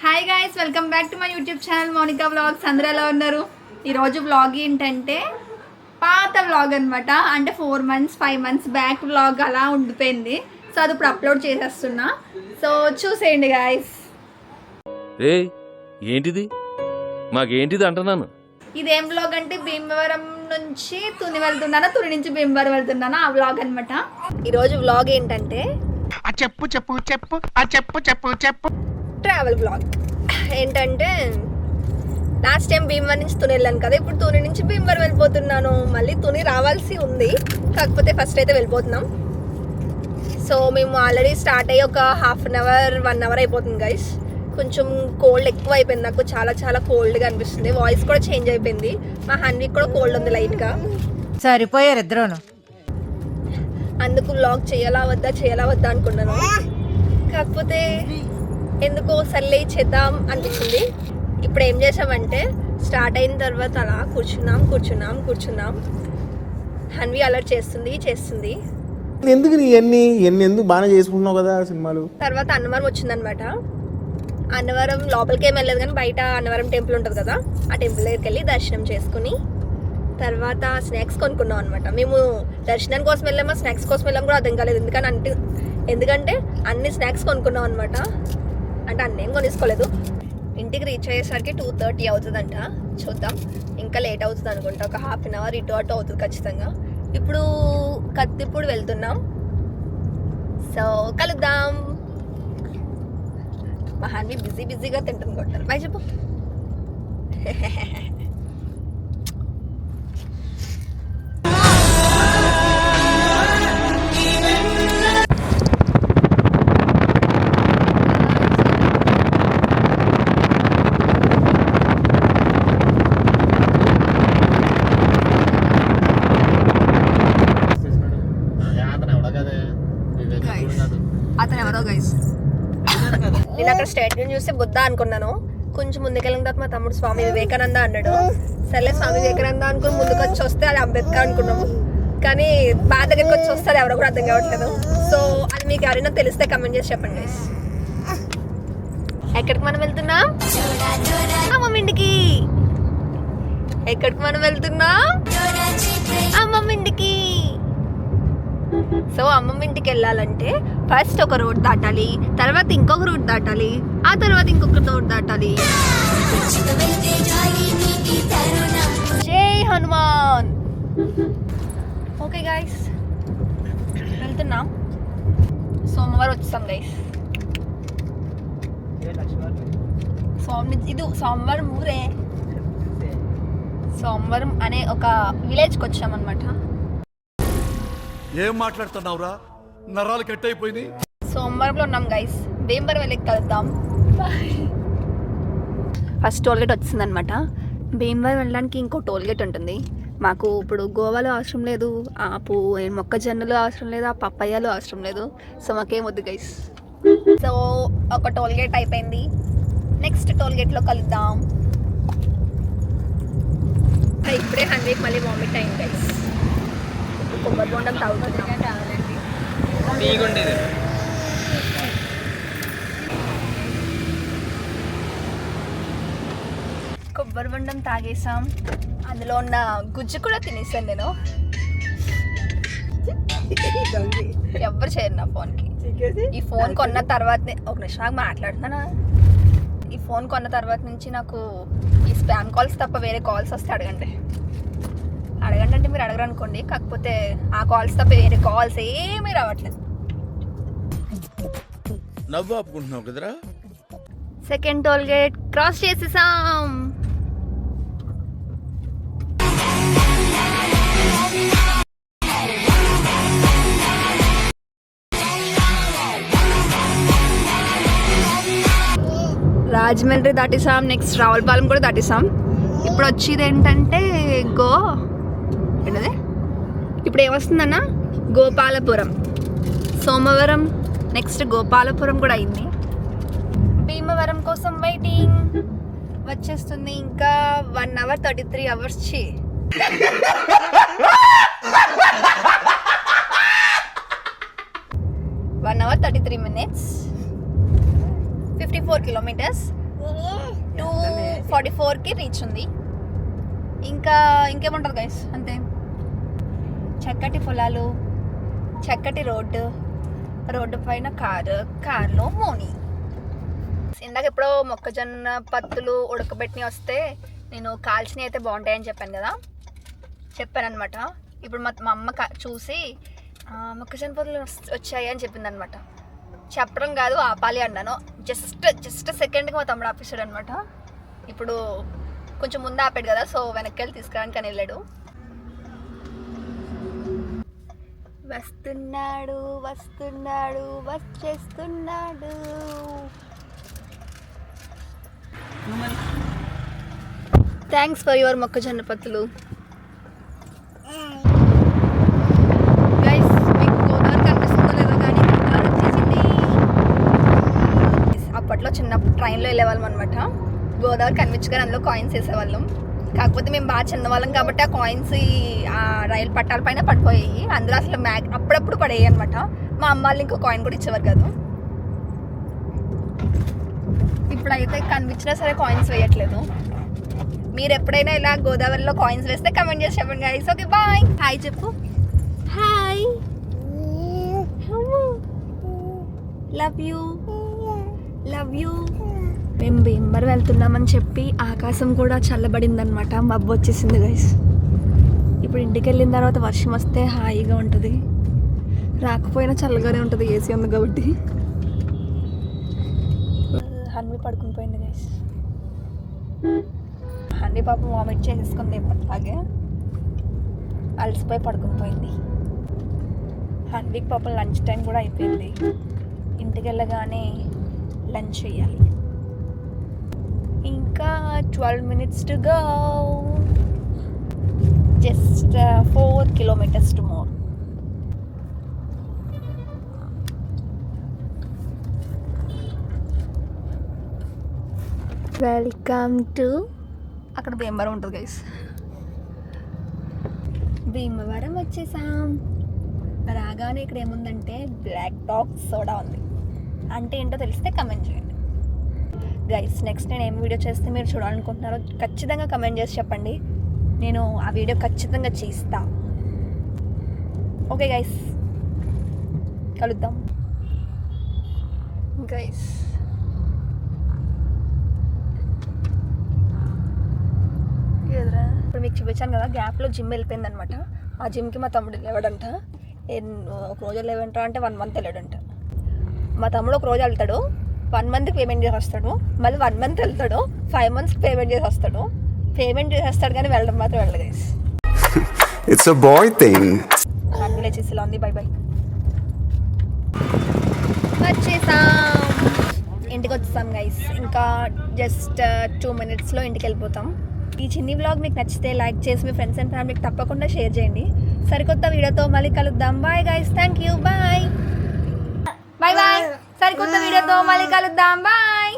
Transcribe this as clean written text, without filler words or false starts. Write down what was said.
Hi guys, welcome back to my YouTube channel Monika vlogs. అందరూ ఎలా ఉన్నారు? ఈరోజు వ్లాగ్ ఏంటంటే పాత వ్లాగ్ అనమాట. అంటే 4 months 5 months బ్యాక్ వ్లాగ్ అలా ఉండిపోయింది. సో అది ఇప్పుడు అప్లోడ్ చేసేస్తున్నా. సో చూసేయండి గైస్. ఏంటిది మాకేంటిది అంటున్నాను. ఇదేం వ్లాగ్ అంటే భీమవరం నుంచి తుని వెళ్తున్నాను, తుని నుంచి భీమవరం వెళ్తున్నాను, ఆ వ్లాగ్ అనమాట. ఈరోజు వ్లాగ్ ఏంటంటే చెప్పు చెప్పు చెప్పు చెప్పు చెప్పు చెప్పు ట్రావెల్ వ్లాగ్. ఏంటంటే లాస్ట్ టైం భీమవరం నుంచి తుని వెళ్ళాను కదా, ఇప్పుడు తుని నుంచి భీమవరం వెళ్ళిపోతున్నాను. మళ్ళీ తుని రావాల్సి ఉంది, కాకపోతే ఫస్ట్ అయితే వెళ్ళిపోతున్నాం. సో మేము ఆల్రెడీ స్టార్ట్ అయ్యి ఒక 1/2 hour 1 hour అయిపోతుంది గైస్. కొంచెం కోల్డ్ ఎక్కువ అయిపోయింది నాకు, చాలా చాలా కోల్డ్గా అనిపిస్తుంది. వాయిస్ కూడా చేంజ్ అయిపోయింది. మా హన్వీకి కూడా కోల్డ్ ఉంది లైట్గా. సరిపోయారు ఇద్దరును. అందుకు వ్లాగ్ చేయాలా వద్దా అనుకున్నాను. కాకపోతే ఎందుకో సర్లే చేద్దాం అనిపించింది. ఇప్పుడు ఏం చేసామంటే స్టార్ట్ అయిన తర్వాత అలా కూర్చున్నాం. హన్వి అలర్ట్ చేస్తుంది. ఎందుకు నీ ఎన్ని ఎందుకు బాగానే చేసుకుంటున్నావు కదా సినిమాలు. తర్వాత అన్నవరం వచ్చిందనమాట. అన్నవరం లోపలికి ఏం వెళ్ళలేదు, కానీ బయట అన్నవరం టెంపుల్ ఉంటుంది కదా, ఆ టెంపుల్ దగ్గరికి వెళ్ళి దర్శనం చేసుకుని తర్వాత స్నాక్స్ కొనుక్కున్నాం అనమాట. మేము దర్శనం కోసం వెళ్ళామా స్నాక్స్ కోసం వెళ్ళాము కూడా అర్థం కాలేదు. ఎందుకంటే అన్ని స్నాక్స్ కొనుక్కున్నాం అనమాట. అంటే అన్నీ ఏం కొనేసుకోలేదు. ఇంటికి రీచ్ అయ్యేసరికి 2:30 అవుతుందంట. చూద్దాం, ఇంకా లేట్ అవుతుంది అనుకుంటా. ఒక 1/2 hour ఇటు అటు అవుతుంది ఖచ్చితంగా. ఇప్పుడు కత్తిపూడి వెళ్తున్నాం. సో కలుద్దాం. మా హన్వి బిజీగా తింటుంది కొట్టారు. బాయ్ చెప్పు. అతను ఎవరో గైస్. నేను అక్కడ స్టేట్యూన్ చూస్తే బుద్ధ అనుకున్నాను. కొంచెం ముందుకెళ్ళిన తర్వాత మా తమ్ముడు స్వామి వివేకానంద అన్నాడు. సర్లే స్వామి వివేకానంద అనుకుని ముందుకు వచ్చి వస్తే అది అంబేద్కర్ అనుకున్నాము. కానీ బాగా దగ్గరికి వచ్చి వస్తే అది ఎవరో కూడా అర్థం కావట్లేదు. సో అది మీకు ఎవరైనా తెలిస్తే కమెంట్ చేసి చెప్పండి గైస్. ఎక్కడికి మనం వెళ్తున్నాం? అమ్మమ్మ ఇంటికి. ఎక్కడికి మనం వెళ్తున్నాం? అమ్మమ్మ ఇంటికి. సో అమ్మమ్మ ఇంటికి వెళ్ళాలంటే ఫస్ట్ ఒక రోడ్ దాటాలి, తర్వాత ఇంకొక రోడ్ దాటాలి, ఆ తర్వాత ఇంకొక రోడ్ దాటాలి. జై హనుమాన్. ఓకే గైస్, వెళ్తున్నాం. సోమవారం వచ్చేసాం గైస్. ఇది సోమవారం ఊరే. సోమవారం అనే ఒక విలేజ్కి వచ్చామన్నమాట. ఏం మాట్లాడుతున్నావురా, నరాలు కట్ అయిపోయింది. సోమవారంలో ఉన్నాం గైస్. భీమవరం వెళ్ళి కలుద్దాం. ఫస్ట్ టోల్గేట్ వచ్చింది అనమాట. భీమవరం వెళ్ళడానికి ఇంకో టోల్గేట్ ఉంటుంది. మాకు ఇప్పుడు గోవాలో అవసరం లేదు, మొక్కజొన్నలు అవసరం లేదు, ఆ పప్పయ్యలు అవసరం లేదు. సో మాకేం వద్దు గైస్. సో ఒక టోల్గేట్ అయిపోయింది. నెక్స్ట్ టోల్గేట్లో కలుద్దాం. ఇప్పుడే హండ్రెడ్ మళ్ళీ వామిట్ అయింది గైస్. కొబ్బరి బొండం తాగుతున్నాం. కొబ్బరి బొండం తాగేసాం. అందులో ఉన్న గుజ్జు కూడా తినేసాను నేను. ఎవ్వరు చేయరు నా ఫోన్కి. ఈ ఫోన్ కొన్న తర్వాతనే ఒక నిమిషం మాట్లాడుతున్నానా. ఈ ఫోన్ కొన్న తర్వాత నుంచి నాకు ఈ స్పామ్ కాల్స్ తప్ప వేరే కాల్స్ వస్తే అడగండి అంటే మీరు అడగరు అనుకోండి. కాకపోతే ఆ కాల్స్ తప్ప వేరే కాల్స్ ఏమీ రావట్లేదు. నవ్వు ఆపుకుంటున్నావు కదరా. సెకండ్ టోల్ గేట్ క్రాస్ చేసేసాం. రాజమండ్రి దాటేసాం. నెక్స్ట్ రావులపాలెం కూడా దాటేసాం. ఇప్పుడు వచ్చేది ఏంటంటే ఏంటది ఇప్పుడు ఏమొస్తుందన్న గోపాలపురం. సోమవారం నెక్స్ట్ గోపాలపురం కూడా అయింది. భీమవరం కోసం వెయిటింగ్. వచ్చేస్తుంది ఇంకా 1 hour 33 hours. 1 hour 33 minutes. 54 kilometers. 2:44కి reach ఉంది. ఇంకా ఇంకేముంటుంది గైస్, అంతే. చక్కటి పొలాలు, చక్కటి రోడ్డు పైన కార్లో మోని. ఇందాక ఎప్పుడో మొక్కజొన్న పత్తులు ఉడకబెట్టి వస్తే నేను కాల్చినవి అయితే బాగుంటాయని చెప్పాను అనమాట. ఇప్పుడు మా అమ్మ చూసి మొక్కజొన్న పత్తులు వచ్చాయి అని చెప్పింది అనమాట. చెప్పడం కాదు, ఆపాలి అన్నాను. జస్ట్ సెకండ్కి మా తమ్ముడు ఆపేసాడు అనమాట. ఇప్పుడు కొంచెం ముందు ఆపాడు కదా, సో వెనక్కి వెళ్ళి తీసుకురావడానికి అని వెళ్ళాడు. వస్తున్నాడు వచ్చేస్తున్నాడు. థ్యాంక్స్ ఫర్ యువర్ మొక్కజొన్న పత్తులు. గైస్, మీకు గోదావరి కనిపిస్తుందో లేదో కానీ గోదావరి వచ్చేసింది. అప్పట్లో చిన్నప్పుడు ట్రైన్లో వెళ్ళేవాళ్ళం అనమాట. గోదావరి కనిపించగానే అందులో కాయిన్స్ వేసేవాళ్ళం. కాకపోతే మేము బాగా చిన్నవాళ్ళం కాబట్టి ఆ కాయిన్స్ ఆ రైలు పట్టాల పైన పడిపోయాయి. అందులో అసలు అప్పుడప్పుడు పడేవి అనమాట. మా అమ్మ వాళ్ళు ఇంకో కాయిన్ కూడా ఇచ్చేవారు కాదు. ఇప్పుడైతే కనిపించినా సరే కాయిన్స్ వేయట్లేదు. మీరు ఎప్పుడైనా ఇలా గోదావరిలో కాయిన్స్ వేస్తే కమెంట్ చేసి చెప్పండి గైస్. Okay, bye. హాయ్ చెప్పు. Hi, love you. మేము భీమవరం వెళ్తున్నామని చెప్పి ఆకాశం కూడా చల్లబడిందనమాట. మబ్బు వచ్చేసింది గైస్. ఇప్పుడు ఇంటికి వెళ్ళిన తర్వాత వర్షం వస్తే హాయిగా ఉంటుంది, రాకపోయినా చల్లగానే ఉంటుంది, ఏసీ ఉంది కాబట్టి. హన్వి పడుకుని పోయింది గైస్. హన్వి పాపం వామిట్ చేసేసుకుంది ఎప్పటిలాగే, అలసిపోయి పడుకుని పోయింది. హన్వికి పాపం లంచ్ టైం కూడా అయిపోయింది. ఇంటికి వెళ్ళగానే లంచ్ చేయాలి. ఇంకా 12 minutes to go. Just 4 kilometers to more. Welcome to, అక్కడ భీమవరం ఉంటుంది గైస్. భీమవరం వచ్చేసాం. రాగానే ఇక్కడ ఏముందంటే బ్లాక్ డాగ్ సోడా ఉంది. అంటే ఏంటో తెలిస్తే కమెంట్ చేయండి గైస్. నెక్స్ట్ నేను ఏం వీడియో చేస్తే మీరు చూడాలనుకుంటున్నారో ఖచ్చితంగా కమెంట్ చేసి చెప్పండి. నేను ఆ వీడియో ఖచ్చితంగా చేస్తా. ఓకే గైస్, కలుద్దాం గైస్. ఇప్పుడు మీకు చూపించాను కదా, గ్యాప్లో జిమ్ వెళ్ళిపోయింది అనమాట. ఆ జిమ్కి మా తమ్ముడు వెళ్ళాడంట. ఒక రోజు వెళ్ళేవంటా అంటే 1 month వెళ్ళాడంట. మా తమ్ముడు ఒక రోజు వెళ్తాడు, 1 month పేమెంట్ చేసి వస్తాడు. మళ్ళీ 1 month వెళ్తాడు, 5 months పేమెంట్ చేసి వస్తాడు. పేమెంట్ చేసేస్తాడు కానీ వెళ్ళడం మాత్రం వెళ్ళదు guys. It's a boy thing. అన్నీ లేచేసి ఇలా ఉంది. By by. వచ్చేసాం, ఇంటికి వచ్చేసాం గైస్. ఇంకా జస్ట్ 2 minutesలో ఇంటికి వెళ్ళిపోతాం. ఈ చిన్ని వ్లాగ్ మీకు నచ్చితే లైక్ చేసి మీ ఫ్రెండ్స్ అండ్ ఫ్యామిలీకి తప్పకుండా షేర్ చేయండి. సరికొత్త వీడియోతో మళ్ళీ కలుద్దాం. Bye guys, thank you, bye. సరికొత్త వీడియోతో మళ్ళీ కలుద్దాం. బాయ్.